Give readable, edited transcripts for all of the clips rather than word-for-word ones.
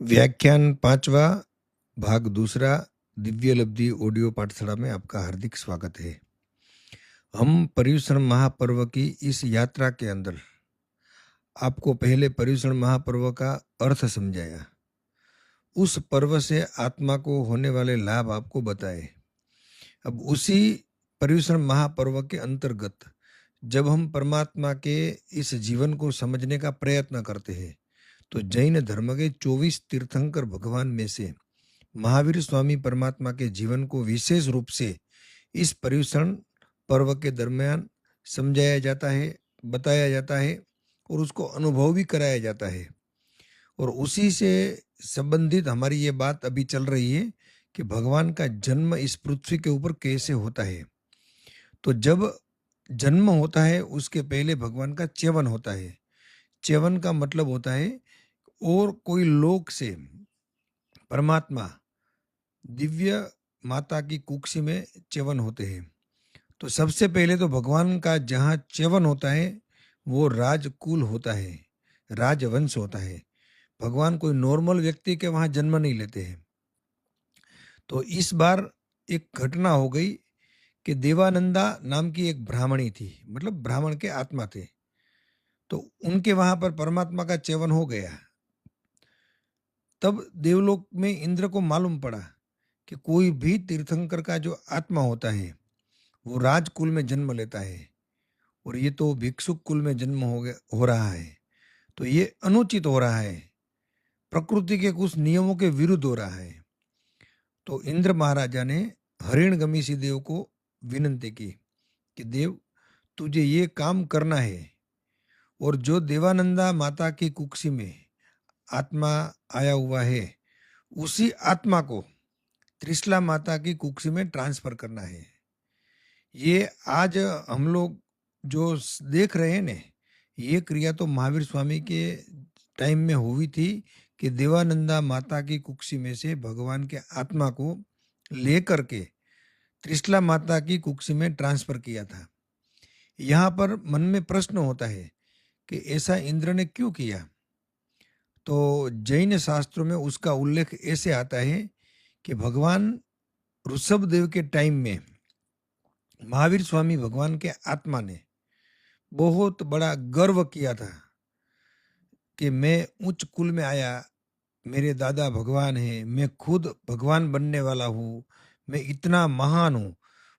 व्याख्यान 5वां भाग दूसरा दिव्य लब्धि ऑडियो पाठशाला में आपका हार्दिक स्वागत है। हम पर्युषण महापर्व की इस यात्रा के अंदर आपको पहले पर्युषण महापर्व का अर्थ समझाया, उस पर्व से आत्मा को होने वाले लाभ आपको बताए। अब उसी पर्युषण महापर्व के अंतर्गत जब हम परमात्मा के इस जीवन को समझने का प्रयत्न करते हैं, तो जैन धर्म के 24 तीर्थंकर भगवान में से महावीर स्वामी परमात्मा के जीवन को विशेष रूप से इस पर्युषण पर्व के दरमियान समझाया जाता है, बताया जाता है और उसको अनुभव भी कराया जाता है। और उसी से संबंधित हमारी ये बात अभी चल रही है कि भगवान का जन्म इस पृथ्वी के ऊपर कैसे होता है। तो जब जन्म होता है उसके पहले भगवान का च्यवन होता है। च्यवन का मतलब होता है और कोई लोक से परमात्मा दिव्य माता की कुक्षी में च्यवन होते हैं। तो सबसे पहले तो भगवान का जहाँ च्यवन होता है वो राजकुल होता है, राजवंश होता है। भगवान कोई नॉर्मल व्यक्ति के वहाँ जन्म नहीं लेते हैं। तो इस बार एक घटना हो गई कि देवानंदा नाम की एक ब्राह्मणी थी, मतलब ब्राह्मण के आत्मा थे। तो उनके वहां पर परमात्मा का च्यवन हो गया। तब देवलोक में इंद्र को मालूम पड़ा कि कोई भी तीर्थंकर का जो आत्मा होता है वो राजकुल में जन्म लेता है और ये तो भिक्षुक कुल में जन्म हो रहा है। तो ये अनुचित हो रहा है, प्रकृति के कुछ नियमों के विरुद्ध हो रहा है। तो इंद्र महाराजा ने हरिणगमीसी देव को विनंती की कि देव, तुझे ये काम करना है और जो देवानंदा माता की कुक्षी में आत्मा आया हुआ है उसी आत्मा को त्रिशला माता की कुक्षी में ट्रांसफर करना है। ये आज हम लोग जो देख रहे हैं ने, ये क्रिया तो महावीर स्वामी के टाइम में हुई थी कि देवानंदा माता की कुक्षी में से भगवान के आत्मा को लेकर के त्रिशला माता की कुक्षी में ट्रांसफर किया था। यहाँ पर मन में प्रश्न होता है कि ऐसा इंद्र ने क्यों किया। तो जैन शास्त्रों में उसका उल्लेख ऐसे आता है कि भगवान ऋषभ देव के टाइम में महावीर स्वामी भगवान के आत्मा ने बहुत बड़ा गर्व किया था कि मैं उच्च कुल में आया, मेरे दादा भगवान हैं, मैं खुद भगवान बनने वाला हूँ, मैं इतना महान हूँ।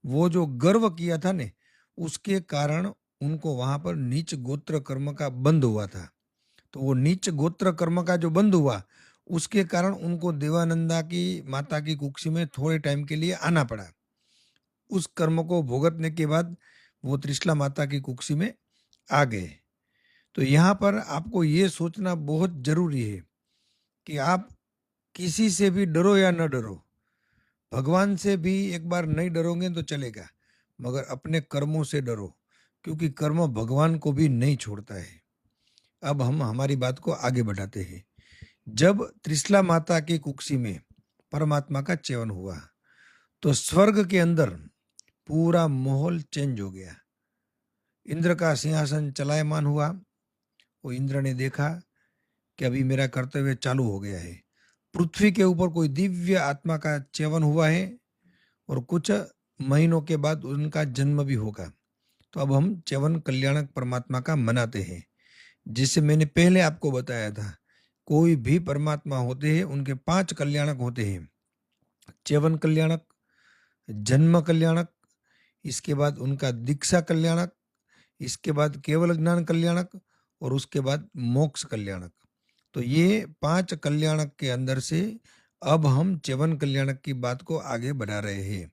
वो जो गर्व किया था ने, उसके कारण उनको वहां पर नीच गोत्र कर्म का बंध हुआ था। तो वो नीच गोत्र कर्म का जो बंध हुआ उसके कारण उनको देवानंदा की माता की कुक्षी में थोड़े टाइम के लिए आना पड़ा। उस कर्म को भुगतने के बाद वो त्रिशला माता की कुक्षी में आ गए। तो यहाँ पर आपको ये सोचना बहुत जरूरी है कि आप किसी से भी डरो या न डरो, भगवान से भी एक बार नहीं डरोगे तो चलेगा, मगर अपने कर्मों से डरो, क्योंकि कर्म भगवान को भी नहीं छोड़ता है। अब हम हमारी बात को आगे बढ़ाते हैं। जब त्रिशला माता की कुक्षी में परमात्मा का च्यवन हुआ तो स्वर्ग के अंदर पूरा माहौल चेंज हो गया। इंद्र का सिंहासन चलायमान हुआ। वो इंद्र ने देखा कि अभी मेरा कर्तव्य चालू हो गया है। पृथ्वी के ऊपर कोई दिव्य आत्मा का च्यवन हुआ है और कुछ महीनों के बाद उनका जन्म भी होगा। तो अब हम च्यवन कल्याणक परमात्मा का मनाते हैं। जिसे मैंने पहले आपको बताया था, कोई भी परमात्मा होते हैं उनके 5 कल्याणक होते हैं। च्यवन कल्याणक, जन्म कल्याणक, इसके बाद उनका दीक्षा कल्याणक, इसके बाद केवल ज्ञान कल्याणक और उसके बाद मोक्ष कल्याणक। तो ये 5 कल्याणक के अंदर से अब हम च्यवन कल्याणक की बात को आगे बढ़ा रहे हैं।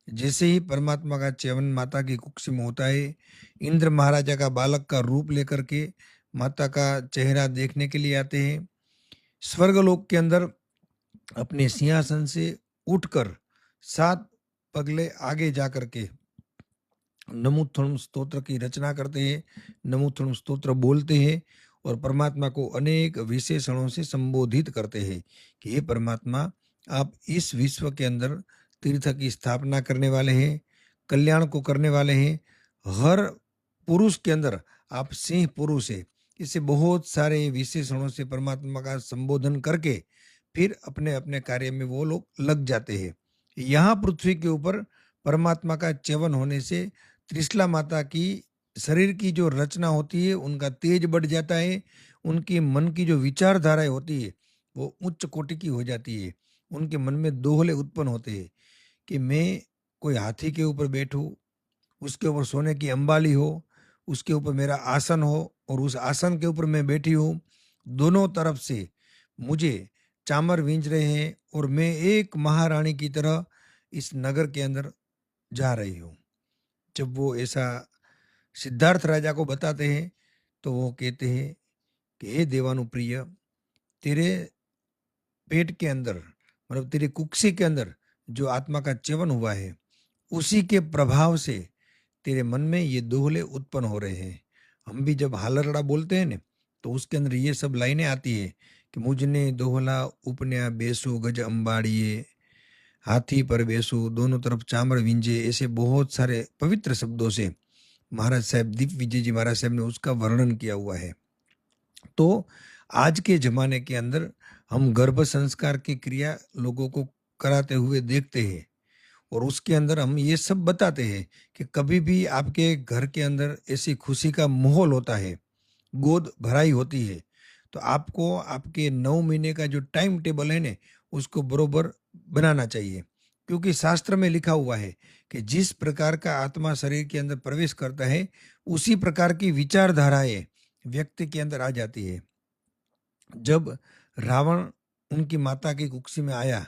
जैसे ही परमात्मा का च्यवन माता की कुक्षी में होता है, इंद्र महाराजा का बालक का रूप लेकर के माता का चेहरा देखने के लिए आते हैं। स्वर्गलोक के अंदर अपने सिंहासन से उठकर 7 पगले आगे जाकर के नमोत्थम स्तोत्र की रचना करते हैं, नमोत्थम स्तोत्र बोलते हैं और परमात्मा को अनेक विशेषणों से संबोधित करते हैं कि हे परमात्मा, आप इस विश्व के अंदर तीर्थ की स्थापना करने वाले हैं, कल्याण को करने वाले हैं। हर पुरुष के अंदर आप सिंह पुरुष है, इसे बहुत सारे विशेषणों से परमात्मा का संबोधन करके फिर अपने अपने कार्य में वो लोग लग जाते हैं। यहाँ पृथ्वी के ऊपर परमात्मा का च्यवन होने से त्रिशला माता की शरीर की जो रचना होती है उनका तेज बढ़ जाता है, उनकी मन की जो विचारधाराएं होती है वो उच्च कोटि की हो जाती है। उनके मन में दोहले उत्पन्न होते हैं कि मैं कोई हाथी के ऊपर बैठूं, उसके ऊपर सोने की अंबाली हो, उसके ऊपर मेरा आसन हो और उस आसन के ऊपर मैं बैठी हूँ। दोनों तरफ से मुझे चामर विंच रहे हैं और मैं एक महारानी की तरह इस नगर के अंदर जा रही हूँ। जब वो ऐसा सिद्धार्थ राजा को बताते हैं, तो वो कहते हैं कि हे देवानुप्रिय, तेरे पेट के अंदर मतलब तेरी कुक्षी के अंदर जो आत्मा का च्यवन हुआ है, उसी के प्रभाव से तेरे मन में ये दोहले उत्पन्न हो रहे हैं। हम भी जब हालरड़ा बोलते हैं ना, तो उसके अंदर ये सब लाइनें आती है कि मुझने दोहला उपन्या बेसो गज अंबाड़िए, हाथी पर बेसो दोनों तरफ चामर विंजे, ऐसे बहुत सारे पवित्र शब्दों से महाराज साहब दीप विजय जी महाराज साहब ने उसका वर्णन किया हुआ है। तो आज के ज़माने के अंदर हम गर्भ संस्कार की क्रिया लोगों को कराते हुए देखते हैं और उसके अंदर हम ये सब बताते हैं कि कभी भी आपके घर के अंदर ऐसी खुशी का माहौल होता है, गोद भराई होती है, तो आपको आपके 9 महीने का जो टाइम टेबल है ना, उसको बरोबर बनाना चाहिए। क्योंकि शास्त्र में लिखा हुआ है कि जिस प्रकार का आत्मा शरीर के अंदर प्रवेश करता है, उसी प्रकार की विचारधाराएँ व्यक्ति के अंदर आ जाती है। जब रावण उनकी माता की कुक्षी में आया,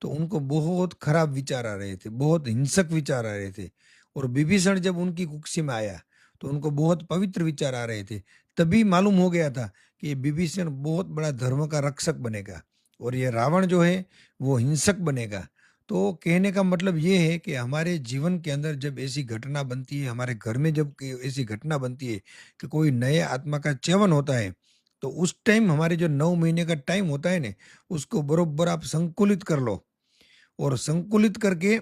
तो उनको बहुत खराब विचार आ रहे थे, बहुत हिंसक विचार आ रहे थे और विभीषण जब उनकी कुक्षी में आया, तो उनको बहुत पवित्र विचार आ रहे थे। तभी मालूम हो गया था कि ये विभीषण बहुत बड़ा धर्म का रक्षक बनेगा और ये रावण जो है, वो हिंसक बनेगा। तो कहने का मतलब ये है कि हमारे जीवन के अंदर जब ऐसी घटना बनती है, हमारे घर में जब ऐसी घटना बनती है कि कोई नए आत्मा का च्यवन होता है, तो उस टाइम हमारे जो 9 महीने का टाइम होता है ना, उसको बरोबर आप संकुलित कर लो और संकुलित करके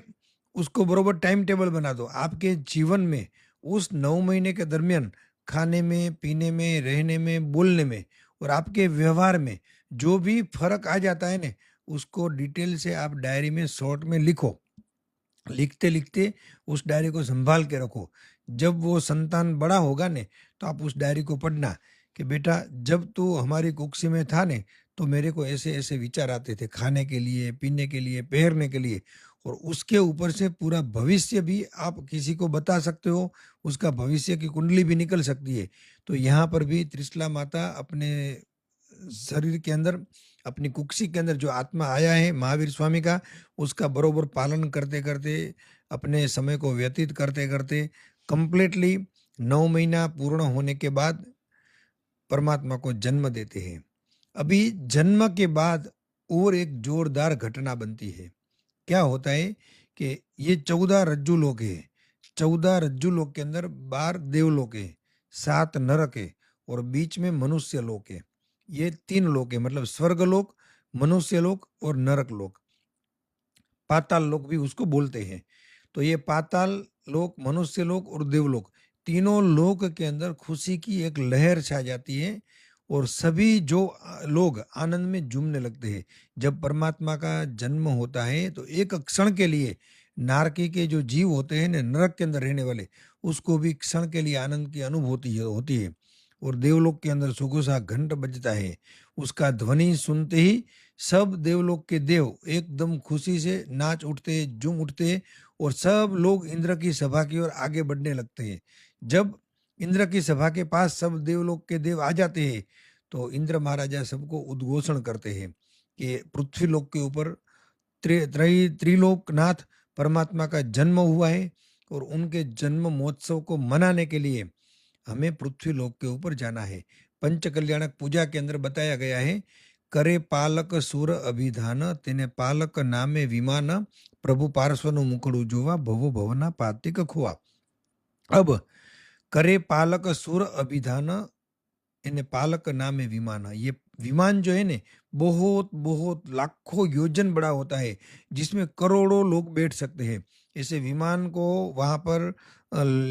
उसको बरोबर टाइम टेबल बना दो। आपके जीवन में उस 9 महीने के दरमियान खाने में, पीने में, रहने में, बोलने में और आपके व्यवहार में जो भी फ़र्क आ जाता है ना, उसको डिटेल से आप डायरी में शॉर्ट में लिखो। लिखते-लिखते उस डायरी को सँभाल के रखो। जब वो संतान बड़ा होगा ने, तो आप उस डायरी को पढ़ना कि बेटा जब तू हमारी कुक्षी में था ने, तो मेरे को ऐसे-ऐसे विचार आते थे खाने के लिए, पीने के लिए, पहनने के लिए और उसके ऊपर से पूरा भविष्य भी आप किसी को बता सकते हो, उसका भविष्य की कुंडली भी निकल सकती है। तो यहाँ पर भी त्रिशला माता अपने शरीर के अंदर, अपनी कुक्षी के अंदर जो आत्मा आया है महावीर स्वामी का, उसका बरोबर पालन करते-करते, अपने समय को व्यतीत करते-करते कंप्लीटली 9 महीना पूर्ण होने के बाद परमात्मा को जन्म देते हैं। अभी जन्म के बाद और एक जोरदार घटना बनती है। क्या होता है कि ये 14 रज्जु लोक है। 14 रज्जु लोक के अंदर 12 देवलोक है, 7 नरक है और बीच में मनुष्य लोक है। ये 3 लोक है मतलब स्वर्गलोक, मनुष्य लोक और नरक लोक। पाताल लोक भी उसको बोलते हैं। तो ये पाताल लोक, मनुष्य लोक और देवलोक, तीनों लोक के अंदर खुशी की एक लहर छा जाती है और सभी जो लोग आनंद में झूमने लगते हैं। जब परमात्मा का जन्म होता है तो एक क्षण के लिए नारकी के जो जीव होते हैं ना, नरक के अंदर रहने वाले, उसको भी क्षण के लिए आनंद की अनुभूति होती है और देवलोक के अंदर सुगोसा घंट बजता है। उसका ध्वनि सुनते ही सब देवलोक के देव एकदम खुशी से नाच उठते, झूम उठते और सब लोग इंद्र की सभा की ओर आगे बढ़ने लगते हैं। जब इंद्र की सभा के पास सब देवलोक के देव आ जाते हैं, तो इंद्र महाराजा सबको उद्घोषण करते हैं कि पृथ्वी लोक के ऊपर त्रिलोकनाथ परमात्मा का जन्म हुआ है और उनके जन्म महोत्सव को मनाने के लिए हमें पृथ्वी लोक के ऊपर जाना है। पंच कल्याणक पूजा के अंदर बताया गया है, करे पालक सुर अभिधान तेने पालक नामे विमान प्रभु पार्श्वनु मुखड़ू जोवा भवो भवना पातिक खुआ। अब करे पालक सुर अभिधान इन्हें पालक नाम है विमान। ये विमान जो है ने बहुत बहुत लाखों योजन बड़ा होता है जिसमें करोड़ों लोग बैठ सकते हैं। ऐसे विमान को वहाँ पर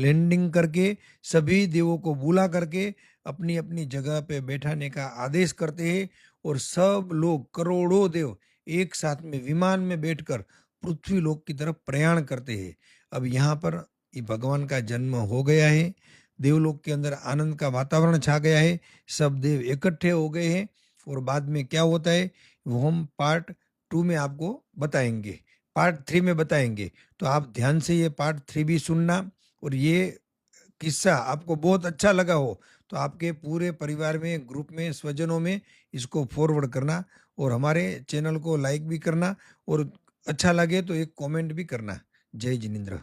लैंडिंग करके सभी देवों को बुला करके अपनी-अपनी जगह पे बैठाने का आदेश करते हैं और सब लोग करोड़ों देव एक साथ में विमान में बैठकर पृथ्वी लोक की तरफ प्रयाण करते हैं। अब यहाँ पर ये भगवान का जन्म हो गया है, देवलोक के अंदर आनंद का वातावरण छा गया है, सब देव इकट्ठे हो गए हैं और बाद में क्या होता है वो हम पार्ट 2 में आपको बताएँगे, पार्ट 3 में बताएँगे। तो आप ध्यान से ये पार्ट 3 भी सुनना और ये किस्सा आपको बहुत अच्छा लगा हो, तो आपके पूरे परिवार में, ग्रुप में, स्वजनों में इसको फॉरवर्ड करना और हमारे चैनल को लाइक भी करना और अच्छा लगे तो एक कमेंट भी करना। जय जिनेंद्र।